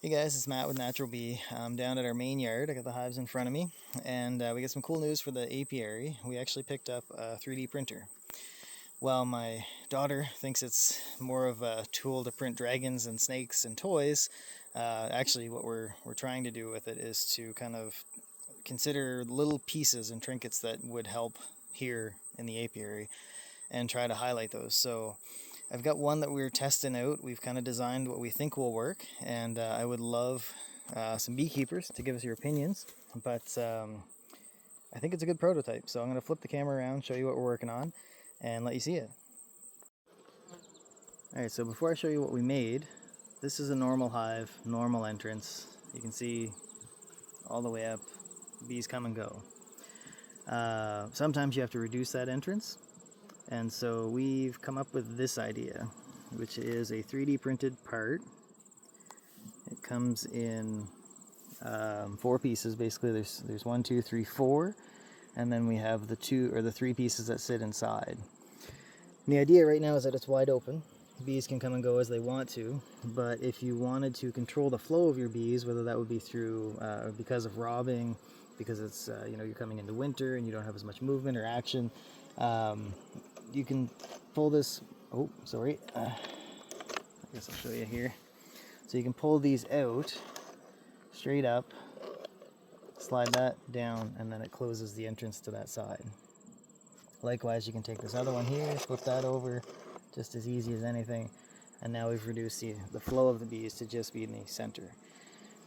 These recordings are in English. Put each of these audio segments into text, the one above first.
Hey guys, it's Matt with Natural Bee. I'm down at our main yard. I got the hives in front of me, and we got some cool news for the apiary. We actually picked up a 3D printer. While my daughter thinks it's more of a tool to print dragons and snakes and toys, actually what we're trying to do with it is to kind of consider little pieces and trinkets that would help here in the apiary and try to highlight those. So I've got one that we're testing out. We've kind of designed what we think will work, and I would love some beekeepers to give us your opinions, but I think it's a good prototype. So I'm going to flip the camera around, show you what we're working on, and let you see it. Alright, so before I show you what we made, this is a normal hive, normal entrance. You can see all the way up, bees come and go. Sometimes you have to reduce that entrance. And so we've come up with this idea, which is a 3D printed part. It comes in 4 pieces, basically. There's 1, 2, 3, 4, and then we have the 2 or the 3 pieces that sit inside. And the idea right now is that it's wide open. Bees can come and go as they want to, but if you wanted to control the flow of your bees, whether that would be through because of robbing, because it's you're coming into winter and you don't have as much movement or action. You can pull this, I guess I'll show you here. So you can pull these out straight up, slide that down, and then it closes the entrance to that side. Likewise, you can take this other one here, flip that over, just as easy as anything, and now we've reduced the flow of the bees to just be in the center.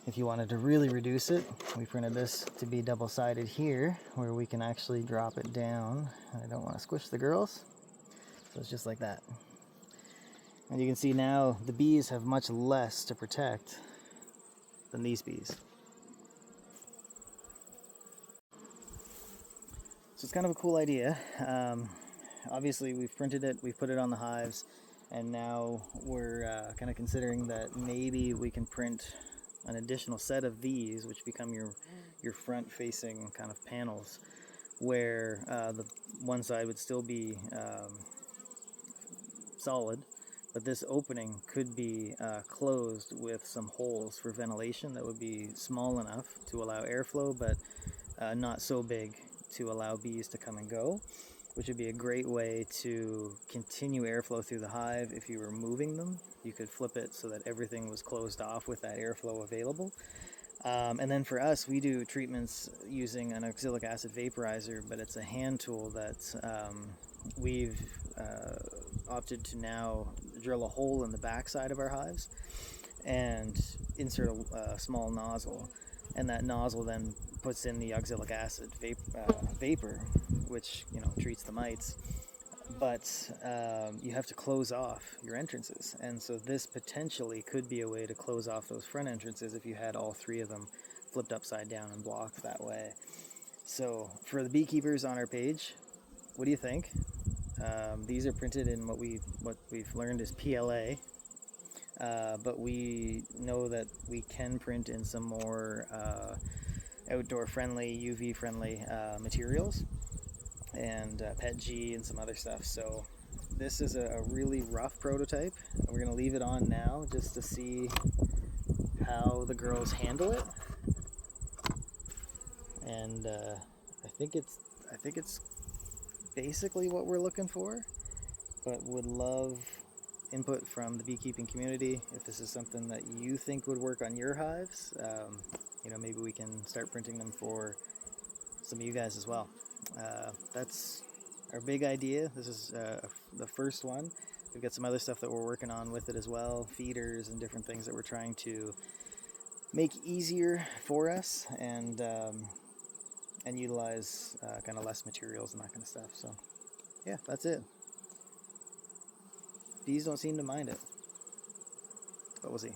If you wanted to really reduce it, we printed this to be double-sided here, where we can actually drop it down. I don't want to squish the girls, so it's just like that. And you can see now the bees have much less to protect than these bees. So it's kind of a cool idea. Obviously we've printed it, we've put it on the hives, and now we're kind of considering that maybe we can print an additional set of these, which become your front-facing kind of panels, where the one side would still be solid, but this opening could be closed with some holes for ventilation that would be small enough to allow airflow, but not so big to allow bees to come and go, which would be a great way to continue airflow through the hive. If you were moving them, you could flip it so that everything was closed off with that airflow available. And then for us, we do treatments using an oxalic acid vaporizer, but it's a hand tool that we've opted to now drill a hole in the back side of our hives and insert a small nozzle, and that nozzle then puts in the oxalic acid vapor, which treats the mites. But you have to close off your entrances, and so this potentially could be a way to close off those front entrances if you had all 3 of them flipped upside down and blocked that way. So for the beekeepers on our page, what do you think? These are printed in what we've learned is PLA, but we know that we can print in some more outdoor friendly, UV friendly materials, and PETG and some other stuff. So this is a really rough prototype. We're going to leave it on now just to see how the girls handle it, and I think it's basically what we're looking for, but would love input from the beekeeping community. If this is something that you think would work on your hives, maybe we can start printing them for some of you guys as well. That's our big idea. This is the first one. We've got some other stuff that we're working on with it as well, feeders and different things that we're trying to make easier for us, and utilize kind of less materials and that kind of stuff. So yeah, that's it. Bees don't seem to mind it, but we'll see.